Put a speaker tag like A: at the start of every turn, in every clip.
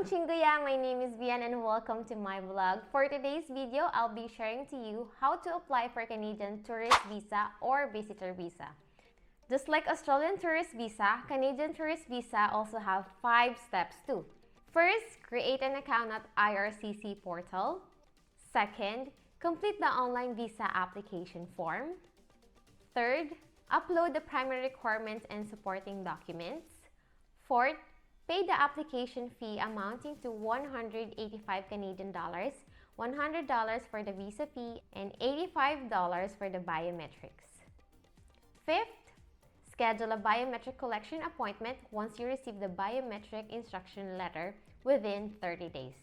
A: Chinguya! My name is Vien and welcome to my vlog. For today's video, I'll be sharing to you how to apply for Canadian Tourist Visa or Visitor Visa. Just like Australian Tourist Visa, Canadian Tourist Visa also have 5 steps too. First, create an account at IRCC portal. Second, complete the online visa application form. Third, upload the primary requirements and supporting documents. Fourth, pay the application fee amounting to 185 Canadian dollars, $100 for the visa fee, and $85 for the biometrics. Fifth, schedule a biometric collection appointment once you receive the biometric instruction letter within 30 days.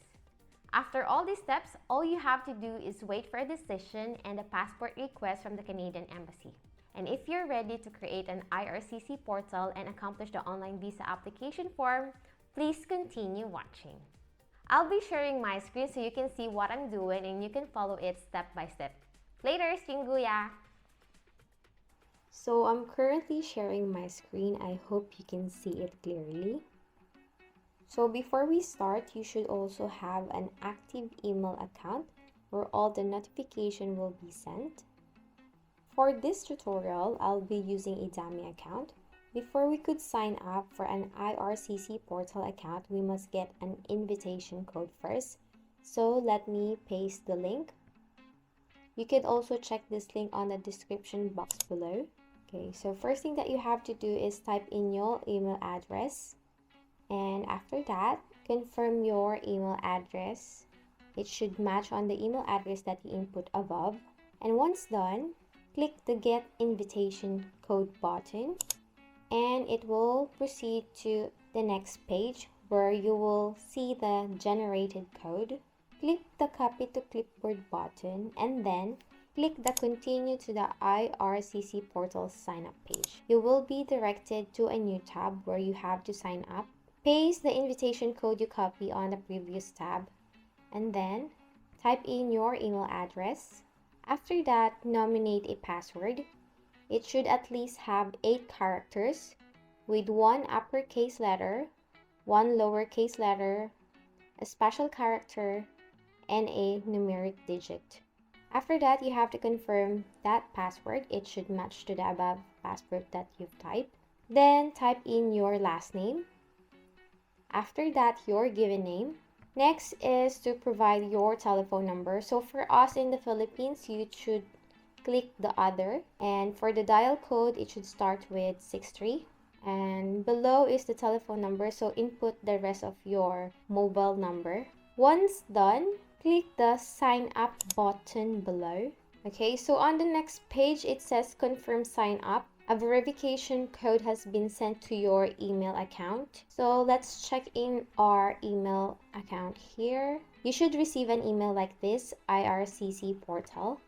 A: After all these steps, all you have to do is wait for a decision and a passport request from the Canadian Embassy. And if you're ready to create an IRCC portal and accomplish the online visa application form, please continue watching. I'll be sharing my screen so you can see what I'm doing and you can follow it step by step. Later, Chinguya!
B: So I'm currently sharing my screen. I hope you can see it clearly. So before we start, you should also have an active email account where all the notification will be sent. For this tutorial, I'll be using a dummy account. Before we could sign up for an IRCC portal account, we must get an invitation code first. So let me paste the link. You can also check this link on the description box below. Okay, so first thing that you have to do is type in your email address. And after that, confirm your email address. It should match on the email address that you input above. And once done, click the Get Invitation Code button and it will proceed to the next page where you will see the generated code. Click the Copy to Clipboard button and then click the Continue to the IRCC portal sign up page. You will be directed to a new tab where you have to sign up. Paste the invitation code you copy on the previous tab and then type in your email address. After that, nominate a password. It should at least have 8 characters with 1 uppercase letter, 1 lowercase letter, a special character, and a numeric digit. After that, you have to confirm that password. It should match to the above password that you've typed. Then type in your last name. After that, your given name. Next is to provide your telephone number. So for us in the Philippines, you should click the other. And for the dial code, it should start with 63. And below is the telephone number. So input the rest of your mobile number. Once done, click the sign up button below. Okay, so on the next page, it says confirm sign up. A verification code has been sent to your email account. So let's check in our email account here. You should receive an email like this, IRCC portal.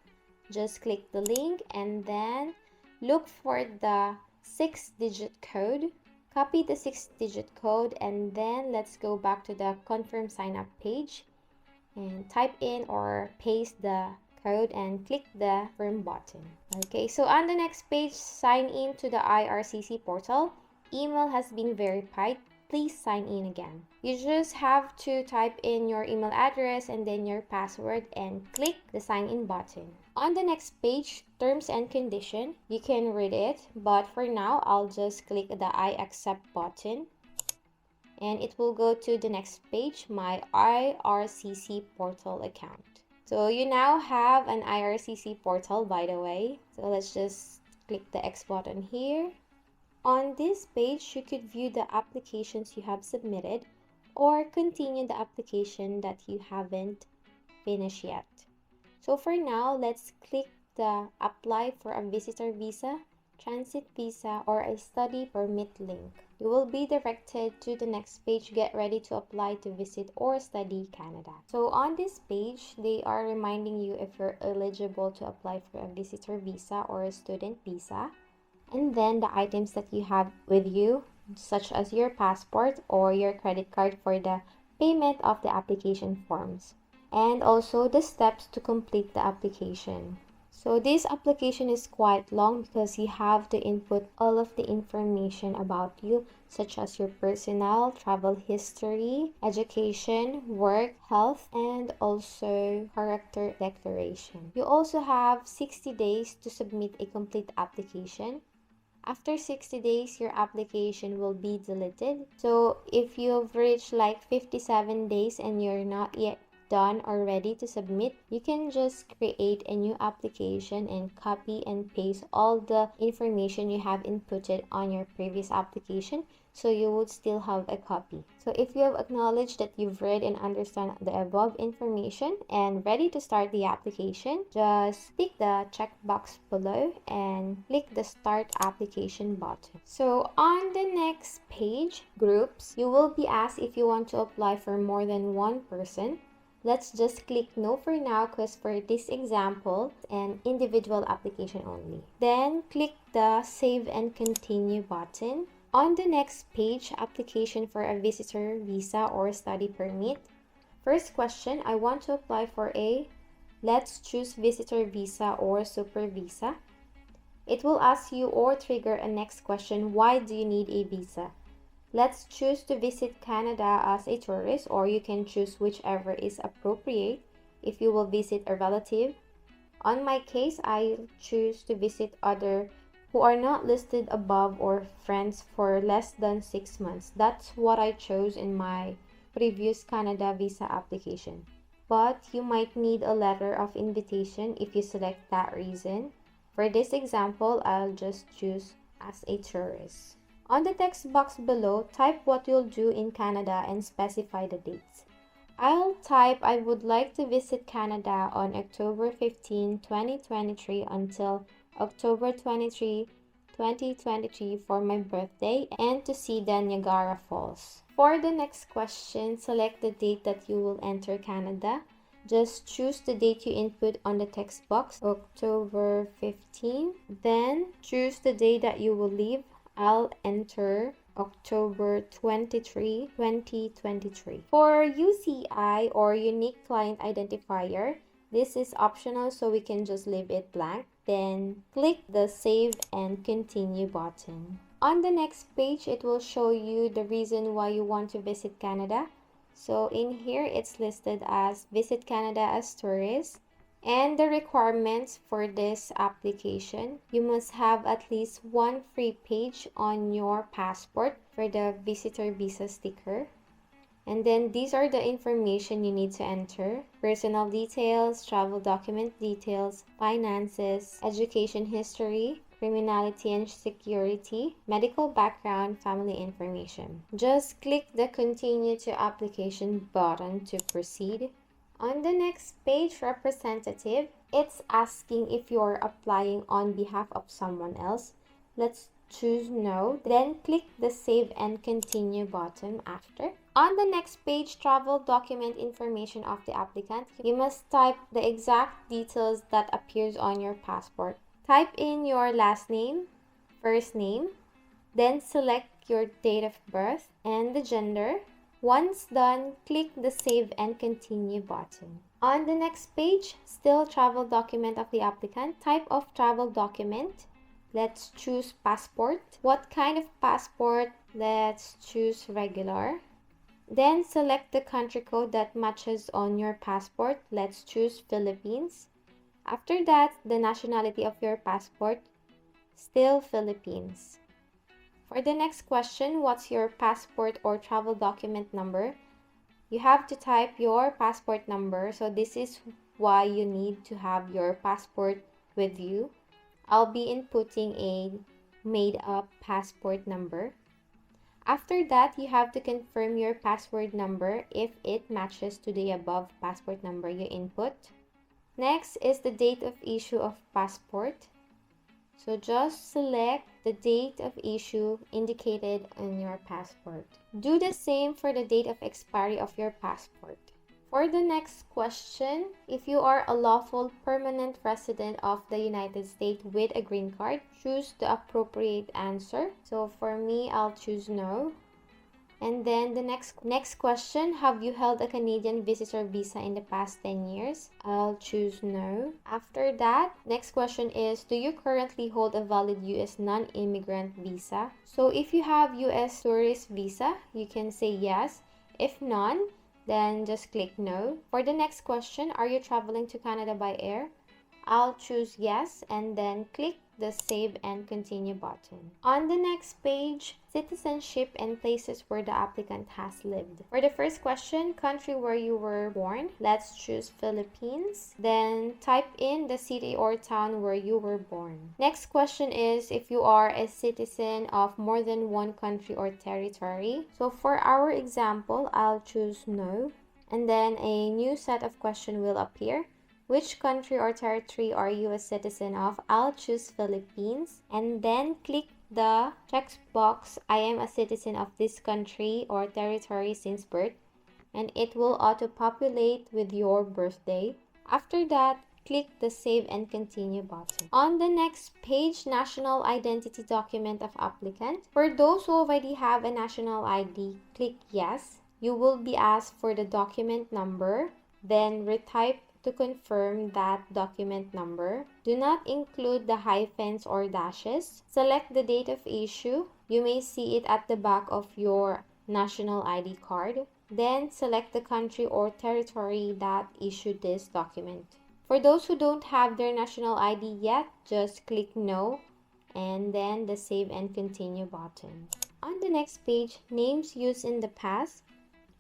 B: Just click the link and then look for the 6-digit code. Copy the 6-digit code and then let's go back to the confirm sign up page and type in or paste the code and click the confirm button. Okay, so on the next page, sign in to the IRCC portal. Email has been verified. Please sign in again. You just have to type in your email address and then your password and click the sign in button. On the next page, terms and condition, you can read it, but for now, I'll just click the I accept button. And it will go to the next page, my IRCC portal account. So you now have an IRCC portal, by the way. So let's just click the X button here. On this page, you could view the applications you have submitted or continue the application that you haven't finished yet. So for now, let's click the Apply for a Visitor Visa, Transit Visa, or a Study Permit link. You will be directed to the next page, Get Ready to Apply to Visit or Study Canada. So on this page, they are reminding you if you're eligible to apply for a visitor visa or a student visa. And then the items that you have with you, such as your passport or your credit card for the payment of the application forms. And also the steps to complete the application. So this application is quite long because you have to input all of the information about you, such as your personal, travel history, education, work, health, and also character declaration. You also have 60 days to submit a complete application. After 60 days, your application will be deleted. So if you've reached like 57 days and you're not yet done or ready to submit, you can just create a new application and copy and paste all the information you have inputted on your previous application, so you would still have a copy. So if you have acknowledged that you've read and understand the above information and ready to start the application, just click the checkbox below and click the start application button. So on the next page, groups, you will be asked if you want to apply for more than one person. Let's just click no for now because for this example, an individual application only. Then click the save and continue button. On the next page, application for a visitor visa or study permit. First question, I want to apply for a, let's choose visitor visa or super visa. It will ask you or trigger a next question, why do you need a visa? Let's choose to visit Canada as a tourist, or you can choose whichever is appropriate if you will visit a relative. On my case, I choose to visit other who are not listed above or friends for less than 6 months. That's what I chose in my previous Canada visa application. But you might need a letter of invitation if you select that reason. For this example, I'll just choose as a tourist. On the text box below, type what you'll do in Canada and specify the dates. I'll type I would like to visit Canada on October 15, 2023 until October 23, 2023 for my birthday and to see the Niagara Falls. For the next question, select the date that you will enter Canada. Just choose the date you input on the text box, October 15. Then choose the day that you will leave. I'll enter October 23, 2023. For UCI or Unique Client Identifier, this is optional, so we can just leave it blank. Then click the Save and Continue button. On the next page, it will show you the reason why you want to visit Canada. So in here, it's listed as Visit Canada as Tourist. And the requirements for this application, you must have at least one free page on your passport for the visitor visa sticker. And then these are the information you need to enter: personal details, travel document details, finances, education history, criminality and security, medical background, family information. Just click the Continue to Application button to proceed. On the next page, representative, it's asking if you're applying on behalf of someone else. Let's choose no, then click the Save and Continue button after. On the next page, travel document information of the applicant. You must type the exact details that appears on your passport. Type in your last name, first name, then select your date of birth and the gender. Once done, click the Save and Continue button. On the next page, still travel document of the applicant. Type of travel document. Let's choose passport. What kind of passport? Let's choose regular. Then select the country code that matches on your passport. Let's choose Philippines. After that, the nationality of your passport, still Philippines. For the next question, what's your passport or travel document number? You have to type your passport number. So this is why you need to have your passport with you. I'll be inputting a made-up passport number. After that, you have to confirm your password number if it matches to the above passport number you input. Next is the date of issue of passport. So just select the date of issue indicated on your passport. Do the same for the date of expiry of your passport. For the next question, if you are a lawful permanent resident of the United States with a green card, choose the appropriate answer. So for me, I'll choose no. And then the next question, have you held a Canadian visitor visa in the past 10 years? I'll choose no. After that, next question is, do you currently hold a valid US non-immigrant visa? So if you have US tourist visa, you can say yes. If none, then just click no. For the next question, are you traveling to Canada by air? I'll choose yes and then click the save and continue button. On the next page, citizenship and places where the applicant has lived. For the first question, country where you were born, let's choose Philippines. Then type in the city or town where you were born. Next question is if you are a citizen of more than one country or territory. So for our example, I'll choose no. And then a new set of questions will appear. Which country or territory are you a citizen of? I'll choose Philippines and then click the checkbox, I am a citizen of this country or territory since birth, and it will auto-populate with your birthday. After that, click the save and continue button. On the next page, national identity document of applicant. For those who already have a national ID, click yes. You will be asked for the document number, then retype to confirm that document number. Do not include the hyphens or dashes. Select the date of issue. You may see it at the back of your national ID card. Then select the country or territory that issued this document. For those who don't have their national ID yet, just click no and then the save and continue button. On the next page, names used in the past.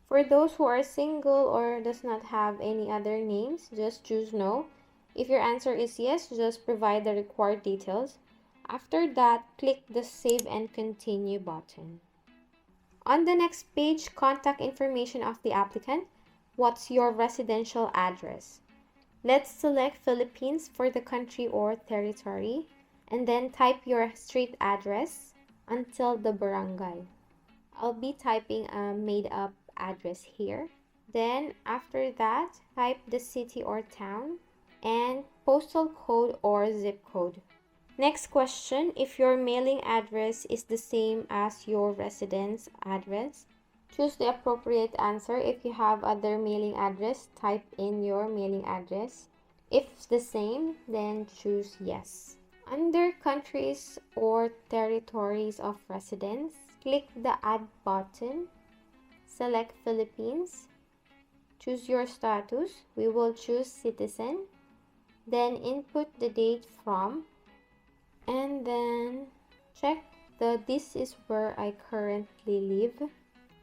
B: For those who are single or does not have any other names, just choose no. If your answer is yes, just provide the required details. After that, click the save and continue button. On the next page, contact information of the applicant. What's your residential address? Let's select Philippines for the country or territory and then type your street address until the barangay. I'll be typing a made-up address here. Then after that, type the city or town and postal code or zip code. Next question, if your mailing address is the same as your residence address, choose the appropriate answer. If you have other mailing address, type in your mailing address. If it's the same, then choose yes. Under countries or territories of residence, click the add button. Select Philippines, choose your status, we will choose citizen, then input the date from, and then check the this is where I currently live.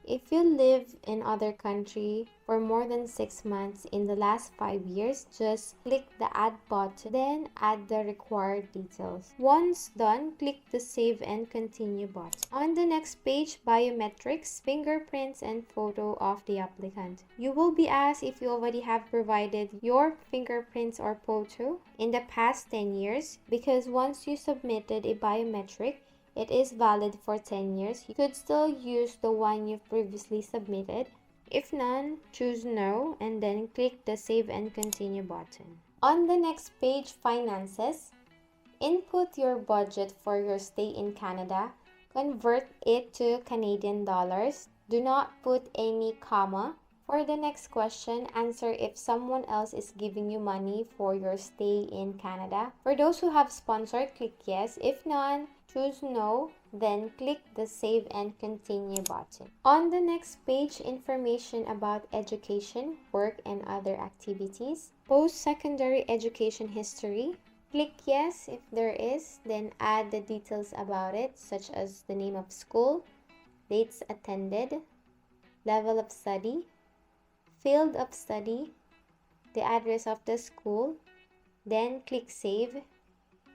B: If you live in other country for more than 6 months in the last 5 years, just click the add button, then add the required details. Once done, click the save and continue button. On the next page, biometrics, fingerprints, and photo of the applicant. You will be asked if you already have provided your fingerprints or photo in the past 10 years, because once you submitted a biometric, it is valid for 10 years. You could still use the one you've previously submitted. If none, choose no and then click the save and continue button. On the next page, finances. Input your budget for your stay in Canada. Convert it to Canadian dollars. Do not put any comma. For the next question, answer if someone else is giving you money for your stay in Canada. For those who have sponsored, click yes. If none, choose no, then click the save and continue button. On the next page, information about education, work, and other activities. Post-secondary education history. Click yes if there is, then add the details about it, such as the name of school, dates attended, level of study, field of study, the address of the school, then click save.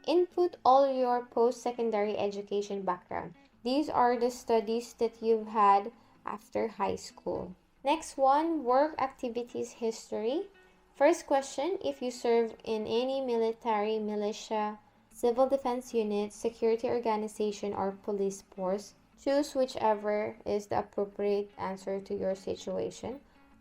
B: Input all your post-secondary education background. These are the studies that you've had after high school. Next one, work activities history. First question, if you serve in any military, militia, civil defense unit, security organization, or police force, choose whichever is the appropriate answer to your situation.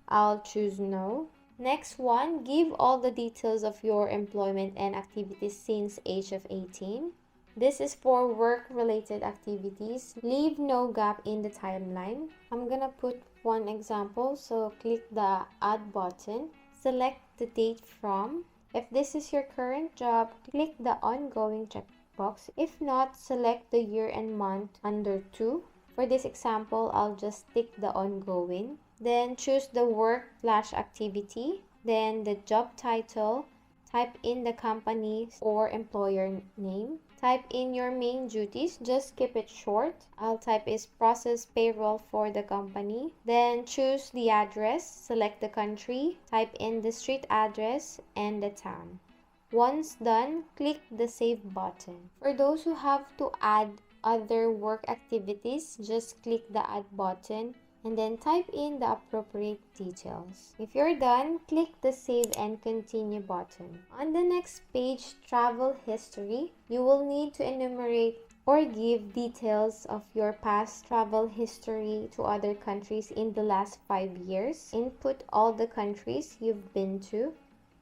B: I'll choose no. Next one, give all the details of your employment and activities since age of 18. This is for work-related activities. Leave no gap in the timeline. I'm gonna put one example, so click the Add button. Select the date from. If this is your current job, click the Ongoing checkbox. If not, select the year and month under 2. For this example, I'll just tick the Ongoing. Then choose the work/activity. Then the job title. Type in the company or employer name. Type in your main duties, just keep it short. I'll type is process payroll for the company. Then choose the address, select the country, type in the street address and the town. Once done, click the save button. For those who have to add other work activities, just click the add button and then type in the appropriate details. If you're done, click the Save and Continue button. On the next page, Travel History, you will need to enumerate or give details of your past travel history to other countries in the last 5 years. Input all the countries you've been to.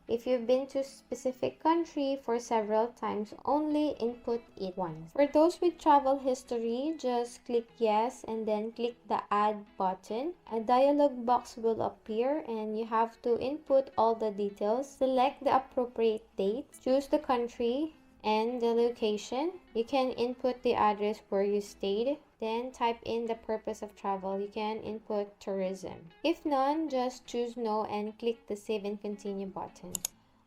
B: If you've been to a specific country for several times, only input it once. For those with travel history, just click yes and then click the add button. A dialog box will appear and you have to input all the details. Select the appropriate date, choose the country and the location. You can input the address where you stayed. Then type in the purpose of travel. You can input tourism. If none, just choose no and click the Save and Continue button.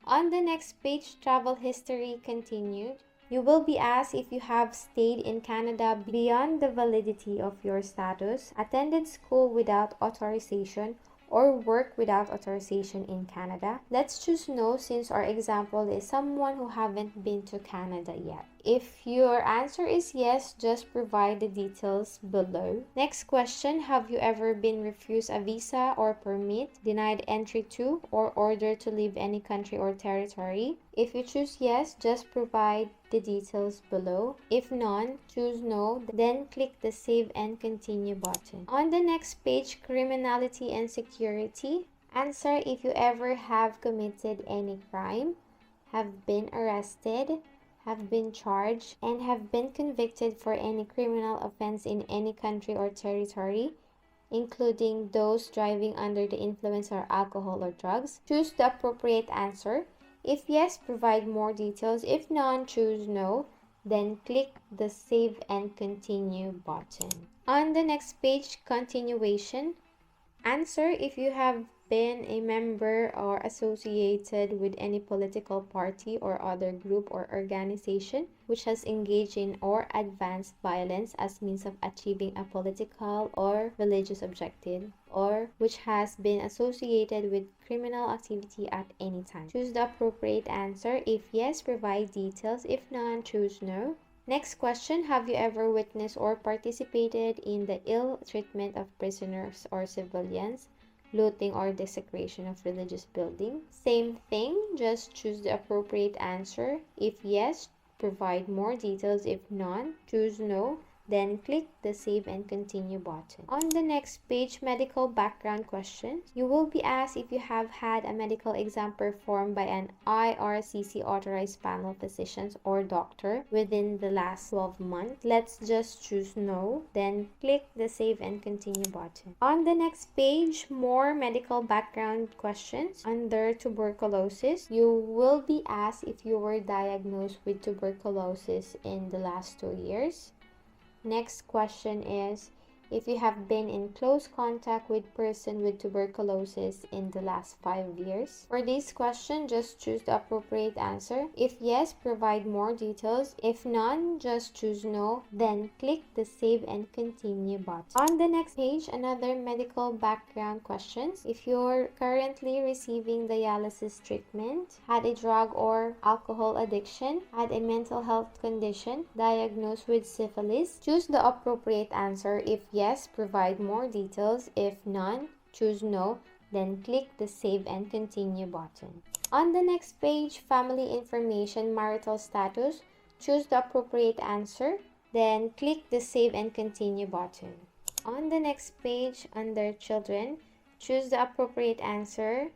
B: On the next page, Travel History Continued. You will be asked if you have stayed in Canada beyond the validity of your status, attended school without authorization, or work without authorization in Canada. Let's choose no since our example is someone who haven't been to Canada yet. If your answer is yes, just provide the details below. Next question, have you ever been refused a visa or permit, denied entry to, or ordered to leave any country or territory? If you choose yes, just provide the details below. If none, choose no, then click the Save and Continue button. On the next page, Criminality and Security. Answer if you ever have committed any crime, have been arrested, have been charged, and have been convicted for any criminal offense in any country or territory, including those driving under the influence of alcohol or drugs. Choose the appropriate answer. If yes, provide more details. If none, choose no. Then click the Save and Continue button. On the next page, Continuation. Answer if you have been a member or associated with any political party or other group or organization which has engaged in or advanced violence as means of achieving a political or religious objective, or which has been associated with criminal activity at any time. Choose the appropriate answer. If yes, provide details. If none, choose no. Next question, have you ever witnessed or participated in the ill treatment of prisoners or civilians, looting or desecration of religious buildings? Same thing, just choose the appropriate answer. If yes, provide more details. If none, choose no. Then click the Save and Continue button. On the next page, Medical Background Questions. You will be asked if you have had a medical exam performed by an IRCC authorized panel physicians or doctor within the last 12 months. Let's just choose no. Then click the Save and Continue button. On the next page, more medical background questions. Under tuberculosis, you will be asked if you were diagnosed with tuberculosis in the last 2 years. Next question is if you have been in close contact with person with tuberculosis in the last 5 years. For this question, just choose the appropriate answer. If yes, provide more details. If none, just choose no. Then click the Save and Continue button. On the next page, another medical background questions. If you're currently receiving dialysis treatment, had a drug or alcohol addiction, had a mental health condition, diagnosed with syphilis, choose the appropriate answer. If yes, provide more details. If none, choose no. Then click the Save and Continue button. On the next page, Family Information, Marital Status. Choose the appropriate answer. Then click the Save and Continue button. On the next page, under Children, choose the appropriate answer.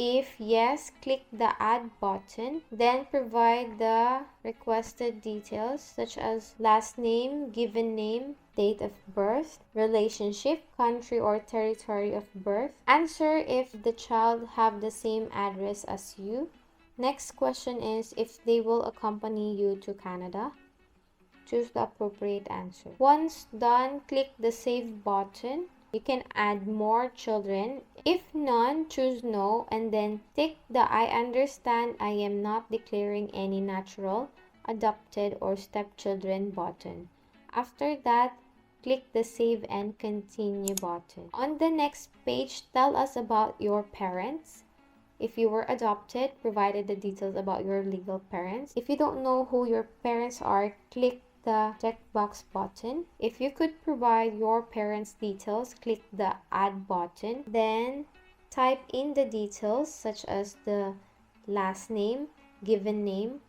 B: If yes, click the Add button. Then provide the requested details such as last name, given name, date of birth, relationship, country or territory of birth. Answer if the child have the same address as you. Next question is if they will accompany you to Canada. Choose the appropriate answer. Once done, click the Save button. You can add more children. If none, choose no and then tick the I understand I am not declaring any natural, adopted or stepchildren button. After that, click the Save and Continue button. On the next page, tell us about your parents. If you were adopted, provide the details about your legal parents. If you don't know who your parents are, click the checkbox button. If you could provide your parents' details, click the Add button. Then type in the details such as the last name, given name,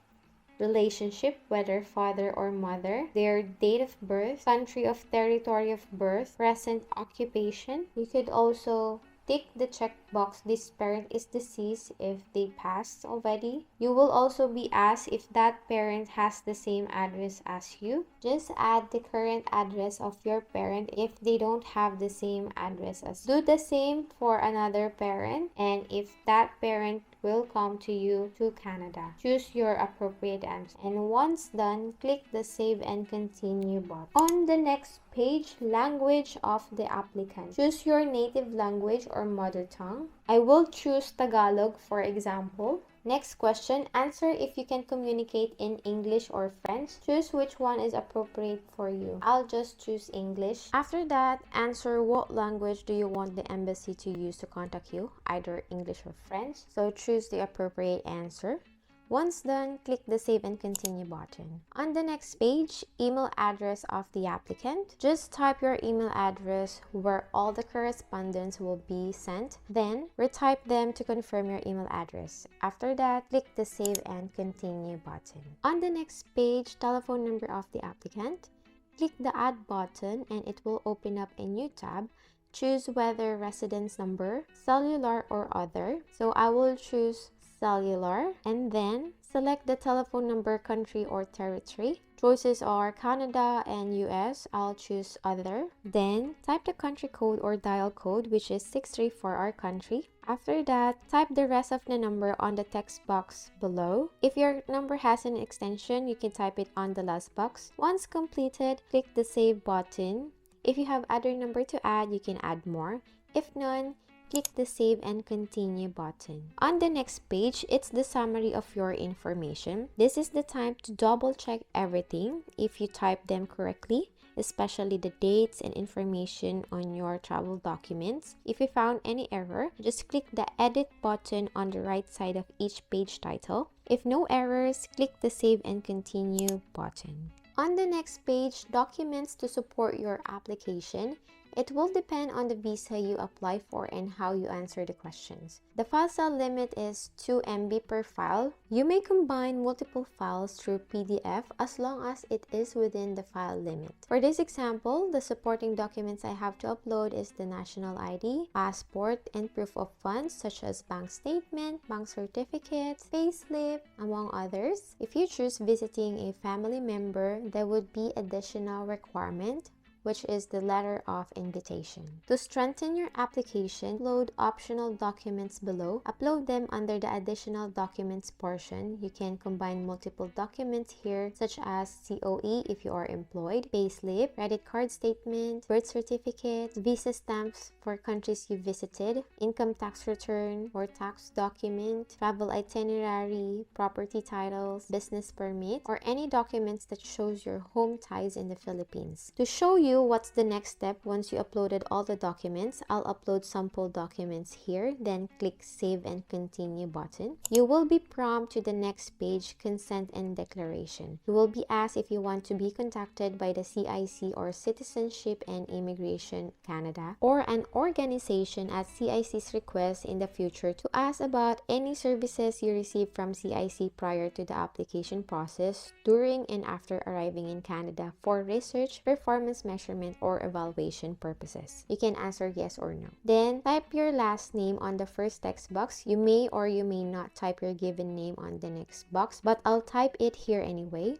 B: relationship, whether father or mother, their date of birth, country of territory of birth, present occupation. You could also tick the checkbox this parent is deceased if they passed already. You will also be asked if that parent has the same address as you. Just add the current address of your parent if they don't have the same address as you. Do the same for another parent, and if that parent will come to you to Canada. Choose your appropriate answer. And once done, click the Save and Continue button. On the next page, language of the applicant. Choose your native language or mother tongue. I will choose Tagalog for example. Next question, answer if you can communicate in English or French. Choose which one is appropriate for you. I'll just choose English. After that, answer what language do you want the embassy to use to contact you, either English or French. So choose the appropriate answer. Once done, click the Save and Continue button. On the next page, email address of the applicant. Just type your email address where all the correspondence will be sent. Then, retype them to confirm your email address. After that, click the Save and Continue button. On the next page, telephone number of the applicant. Click the Add button and it will open up a new tab. Choose whether residence number, cellular or other. So I will choose cellular and then select the telephone number, country or territory. Choices are Canada and US. I'll choose other. Then type the country code or dial code, which is 63 for our country. After that, type the rest of the number on the text box below. If your number has an extension, you can type it on the last box. Once completed, click the Save button. If you have other number to add, you can add more. If none, click the Save and Continue button. On the next page, it's the summary of your information. This is the time to double check everything if you type them correctly, especially the dates and information on your travel documents. If you found any error, just click the Edit button on the right side of each page title. If no errors, click the Save and Continue button. On the next page, documents to support your application. It will depend on the visa you apply for and how you answer the questions. The file size limit is 2 MB per file. You may combine multiple files through PDF as long as it is within the file limit. For this example, the supporting documents I have to upload is the national ID, passport, and proof of funds such as bank statement, bank certificate, payslip, among others. If you choose visiting a family member, there would be additional requirement, which is the letter of invitation. To strengthen your application, upload optional documents below. Upload them under the additional documents portion. You can combine multiple documents here, such as COE if you are employed, payslip, credit card statement, birth certificate, visa stamps for countries you visited, income tax return or tax document, travel itinerary, property titles, business permit, or any documents that shows your home ties in the Philippines. To show you what's the next step once you uploaded all the documents, I'll upload sample documents here, then click Save and Continue button. You will be prompted to the next page, Consent and Declaration. You will be asked if you want to be contacted by the CIC or Citizenship and Immigration Canada or an organization at CIC's request in the future to ask about any services you received from CIC prior to the application process, during and after arriving in Canada for research, performance measures, measurement or evaluation purposes. You can answer yes or no. Then, type your last name on the first text box. You may or you may not type your given name on the next box, but I'll type it here anyway.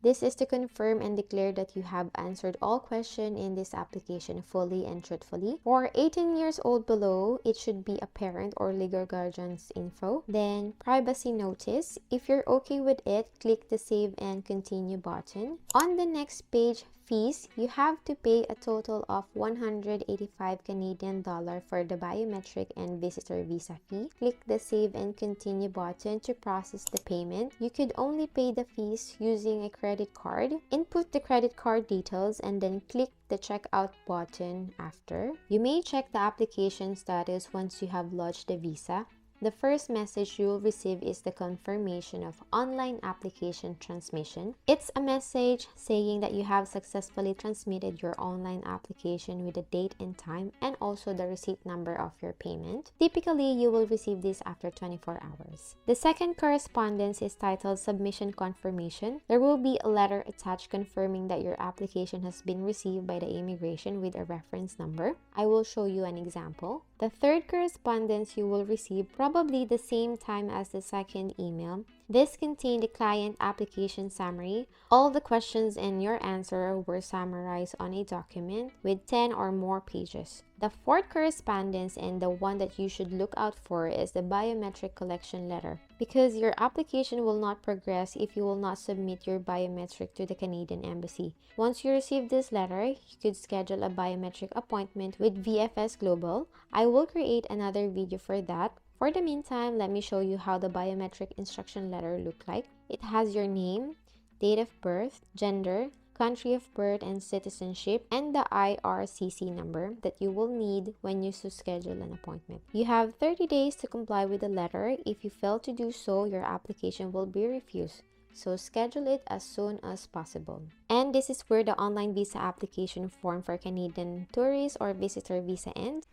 B: This is to confirm and declare that you have answered all questions in this application fully and truthfully. For 18 years old below, it should be a parent or legal guardian's info. Then, privacy notice. If you're okay with it, click the Save and Continue button. On the next page, fees, you have to pay a total of 185 Canadian dollar for the biometric and visitor visa fee. Click the Save and Continue button to process the payment. You could only pay the fees using a credit card. Input the credit card details and then click the checkout button after. You may check the application status once you have lodged the visa. The first message you will receive is the confirmation of online application transmission. It's a message saying that you have successfully transmitted your online application with the date and time and also the receipt number of your payment. Typically, you will receive this after 24 hours. The second correspondence is titled Submission Confirmation. There will be a letter attached confirming that your application has been received by the immigration with a reference number. I will show you an example. The third correspondence you will receive probably the same time as the second email. This contained the client application summary. All the questions and your answer were summarized on a document with 10 or more pages. The fourth correspondence and the one that you should look out for is the biometric collection letter, because your application will not progress if you will not submit your biometric to the Canadian Embassy. Once you receive this letter, you could schedule a biometric appointment with VFS Global. I will create another video for that. For the meantime, let me show you how the biometric instruction letter look like. It has your name, date of birth, gender, country of birth and citizenship, and the IRCC number that you will need when you schedule an appointment. You have 30 days to comply with the letter. If you fail to do so, your application will be refused. So schedule it as soon as possible. And this is where the online visa application form for Canadian tourist or visitor visa ends.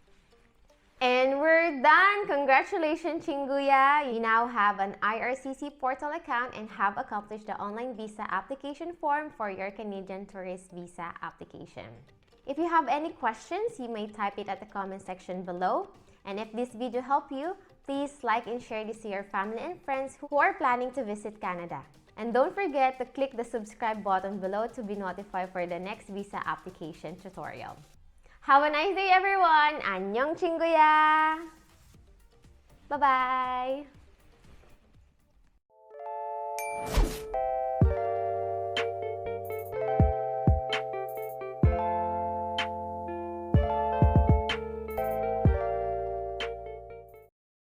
A: And we're done! Congratulations, Chinguya! You now have an IRCC portal account and have accomplished the online visa application form for your Canadian tourist visa application. If you have any questions, you may type it at the comment section below. And if this video helped you, please like and share this to your family and friends who are planning to visit Canada. And don't forget to click the subscribe button below to be notified for the next visa application tutorial. Have a nice day, everyone! Annyeong 친구야! Bye-bye!